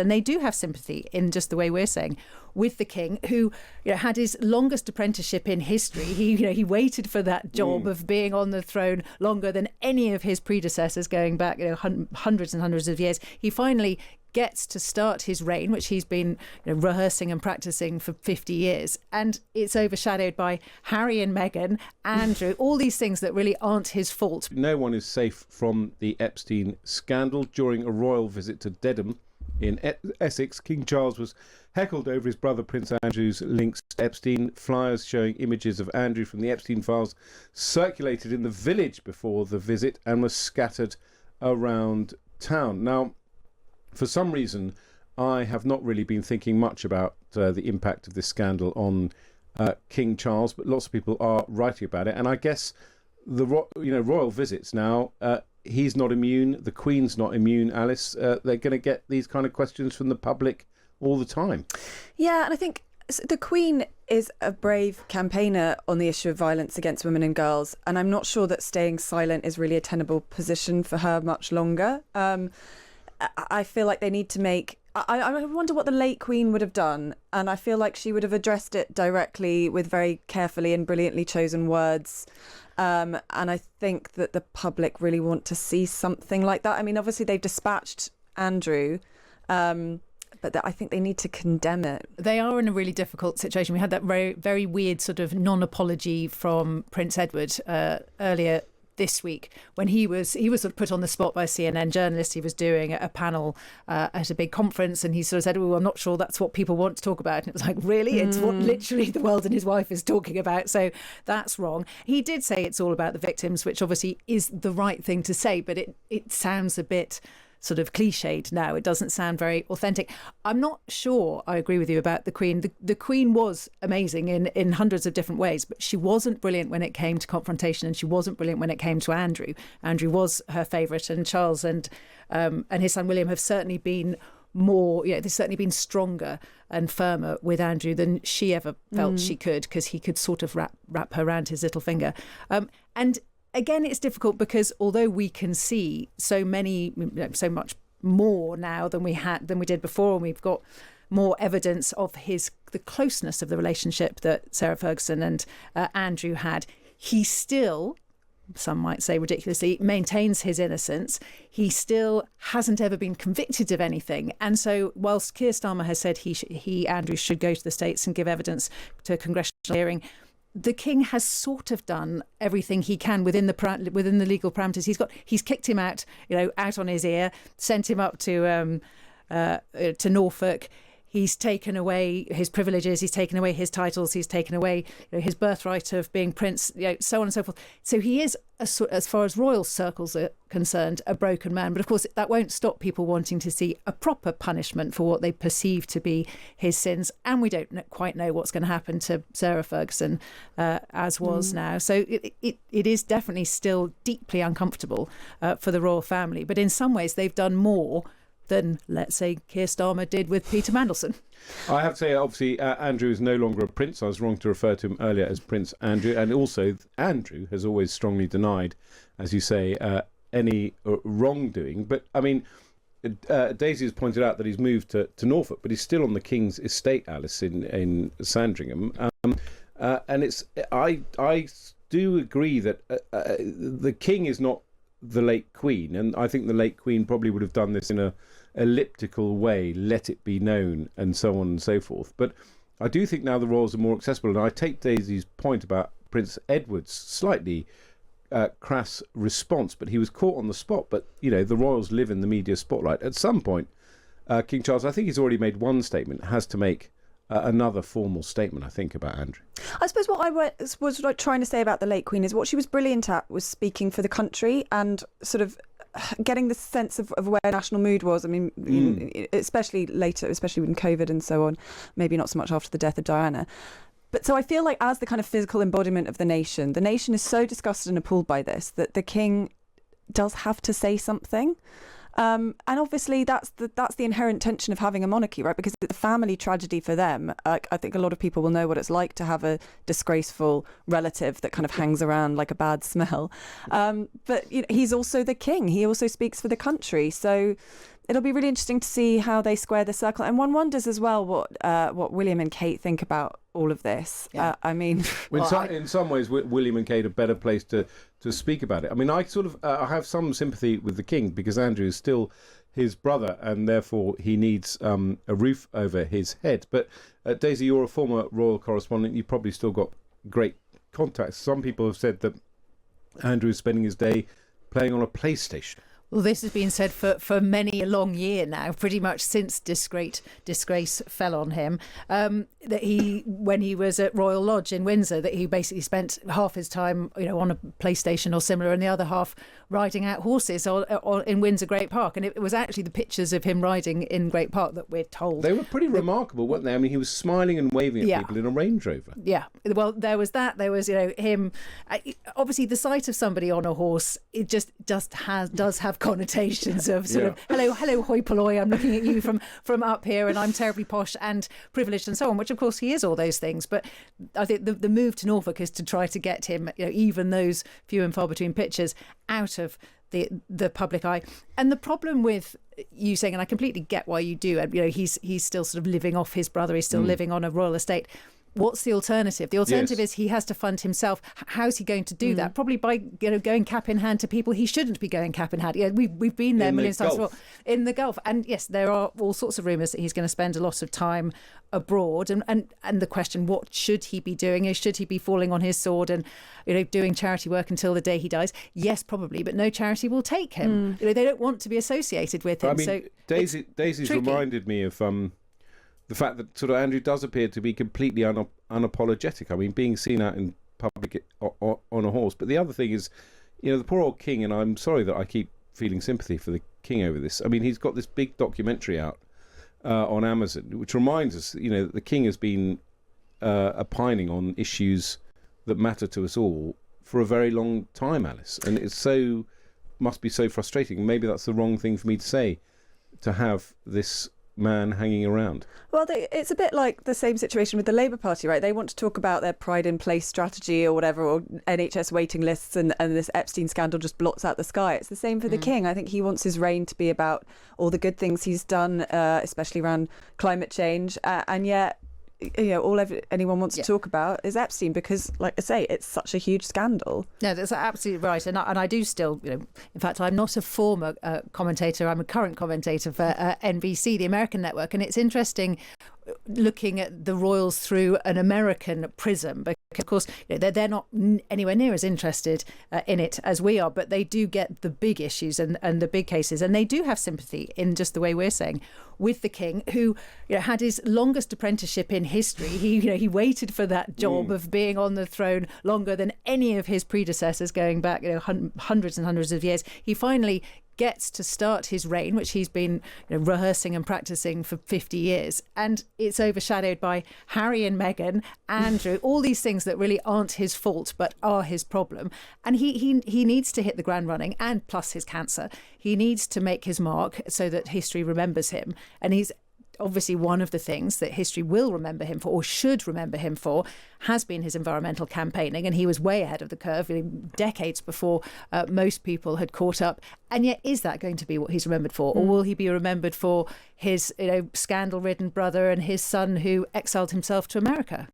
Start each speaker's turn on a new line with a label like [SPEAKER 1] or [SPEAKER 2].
[SPEAKER 1] And they do have sympathy in just the way we're saying with the king, who had his longest apprenticeship in history. He waited for that job of being on the throne longer than any of his predecessors, going back hundreds and hundreds of years. He finally gets to start his reign, which he's been rehearsing and practicing for 50 years. And it's overshadowed by Harry and Meghan, Andrew, all these things that really aren't his fault.
[SPEAKER 2] No one is safe from the Epstein scandal. During a royal visit to Dedham in Essex, King Charles was heckled over his brother Prince Andrew's links to Epstein. Flyers showing images of Andrew from the Epstein files circulated in the village before the visit and was scattered around town. Now, for some reason, I have not really been thinking much about the impact of this scandal on King Charles, but lots of people are writing about it. And I guess the royal visits now, he's not immune, the Queen's not immune, Alice. They're going to get these kind of questions from the public all the time.
[SPEAKER 3] Yeah, and I think the Queen is a brave campaigner on the issue of violence against women and girls, and I'm not sure that staying silent is really a tenable position for her much longer. I feel like they need to make... I wonder what the late Queen would have done, and I feel like she would have addressed it directly with very carefully and brilliantly chosen words. And I think that the public really want to see something like that. I mean, obviously they've dispatched Andrew, but I think they need to condemn it. They
[SPEAKER 1] are in a really difficult situation. We had that very, very weird sort of non-apology from Prince Edward earlier this week, when he was sort of put on the spot by a CNN journalist. He was doing a panel at a big conference, and he sort of said, "Oh, I'm not sure that's what people want to talk about." And it was like, really? It's what literally the world and his wife is talking about. So that's wrong. He did say it's all about the victims, which obviously is the right thing to say, but it sounds a bit sort of cliched now. It doesn't sound very authentic. I'm not sure I agree with you about the Queen. The Queen was amazing in hundreds of different ways, but she wasn't brilliant when it came to confrontation, and she wasn't brilliant when it came to Andrew. Andrew was her favourite, and Charles and his son William have certainly been more, they've certainly been stronger and firmer with Andrew than she ever felt she could, because he could sort of wrap her around his little finger. And again, it's difficult because although we can see so much more now than we did before, and we've got more evidence of the closeness of the relationship that Sarah Ferguson and Andrew had, he still, some might say ridiculously, maintains his innocence. He still hasn't ever been convicted of anything. And so whilst Keir Starmer has said Andrew should go to the States and give evidence to a congressional hearing, the King has sort of done everything he can within the legal parameters. He's kicked him out, out on his ear, sent him up to Norfolk. He's taken away his privileges. He's taken away his titles. He's taken away his birthright of being prince, so on and so forth. So he is, as far as royal circles are concerned, a broken man. But of course, that won't stop people wanting to see a proper punishment for what they perceive to be his sins. And we don't quite know what's going to happen to Sarah Ferguson, as was now. So it is definitely still deeply uncomfortable for the royal family. But in some ways, they've done more than, let's say, Keir Starmer did with Peter Mandelson.
[SPEAKER 2] I have to say, obviously, Andrew is no longer a prince. I was wrong to refer to him earlier as Prince Andrew. And also, Andrew has always strongly denied, as you say, any wrongdoing. But, I mean, Daisy has pointed out that he's moved to Norfolk, but he's still on the King's estate, Alice, in Sandringham. And I do agree that the King is not the late Queen, and I think the late Queen probably would have done this in a elliptical way, let it be known, and so on and so forth. But I do think now the royals are more accessible, and I take Daisy's point about Prince Edward's slightly crass response, but he was caught on the spot. But the royals live in the media spotlight. At some point, King Charles, I think he's already made one statement, has to make another formal statement, I think, about Andrew.
[SPEAKER 3] I suppose what I was trying to say about the late Queen is what she was brilliant at was speaking for the country and sort of getting the sense of where national mood was. I mean, especially later, especially with COVID and so on, maybe not so much after the death of Diana. But so I feel like as the kind of physical embodiment of the nation is so disgusted and appalled by this that the King does have to say something. And obviously that's the inherent tension of having a monarchy, right? Because it's a family tragedy for them. I think a lot of people will know what it's like to have a disgraceful relative that kind of hangs around like a bad smell. But he's also the King. He also speaks for the country. So it'll be really interesting to see how they square the circle. And one wonders as well what William and Kate think about all of this.
[SPEAKER 1] Yeah.
[SPEAKER 3] I mean,
[SPEAKER 2] in some ways, William and Kate are better placed to speak about it. I mean, I sort of I have some sympathy with the king because Andrew is still his brother, and therefore he needs a roof over his head. But Daisy, you're a former royal correspondent. You've probably still got great contacts. Some people have said that Andrew is spending his day playing on a PlayStation.
[SPEAKER 1] Well, this has been said for many a long year now, pretty much since disgrace fell on him. That when he was at Royal Lodge in Windsor, that he basically spent half his time, on a PlayStation or similar, and the other half riding out horses in Windsor Great Park. And it was actually the pictures of him riding in Great Park that we're told.
[SPEAKER 2] They were pretty remarkable, weren't they? I mean, he was smiling and waving at people in a Range Rover.
[SPEAKER 1] Yeah. Well, there was that. There was, him. Obviously, the sight of somebody on a horse, it just does have connotations of sort of hello hoi polloi, I'm looking at you from up here and I'm terribly posh and privileged and so on, which of course he is all those things. But I think the move to Norfolk is to try to get him, even those few and far between pictures, out of the public eye. And the problem with you saying, and I completely get why you do, and he's still sort of living off his brother, he's still living on a royal estate. What's the alternative? The alternative is he has to fund himself. How's he going to do that? Probably by going cap in hand to people he shouldn't be going cap in hand. We've been there millions of times in the Gulf. And yes, there are all sorts of rumours that he's going to spend a lot of time abroad. And the question, what should he be doing? Should he be falling on his sword and doing charity work until the day he dies? Yes, probably, but no charity will take him. They don't want to be associated with him.
[SPEAKER 2] I mean, Daisy's reminded me of the fact that sort of Andrew does appear to be completely unapologetic. I mean, being seen out in public on a horse. But the other thing is, the poor old king, and I'm sorry that I keep feeling sympathy for the king over this. I mean, he's got this big documentary out on Amazon, which reminds us, that the king has been opining on issues that matter to us all for a very long time, Alice. And must be so frustrating. Maybe that's the wrong thing for me to say, to have this man hanging around.
[SPEAKER 3] Well, it's a bit like the same situation with the Labour Party, right? They want to talk about their pride in place strategy or whatever, or NHS waiting lists, and this Epstein scandal just blots out the sky. It's the same for the king. I think he wants his reign to be about all the good things he's done, especially around climate change, and yet all anyone wants to talk about is Epstein, because, like I say, it's such a huge scandal.
[SPEAKER 1] No, that's absolutely right. And I do still, in fact, I'm not a former commentator. I'm a current commentator for NBC, the American network. And it's interesting looking at the royals through an American prism, because of course they're not anywhere near as interested in it as we are, but they do get the big issues and the big cases, and they do have sympathy in just the way we're saying with the king, who had his longest apprenticeship in history. He waited for that job of being on the throne longer than any of his predecessors, going back hundreds and hundreds of years. He finally gets to start his reign, which he's been rehearsing and practicing for 50 years. And it's overshadowed by Harry and Meghan, Andrew, all these things that really aren't his fault, but are his problem. And he needs to hit the ground running, and plus his cancer. He needs to make his mark so that history remembers him. And he's obviously one of the things that history will remember him for, or should remember him for, has been his environmental campaigning, and he was way ahead of the curve decades before most people had caught up. And yet, is that going to be what he's remembered for, or will he be remembered for his scandal-ridden brother and his son who exiled himself to America?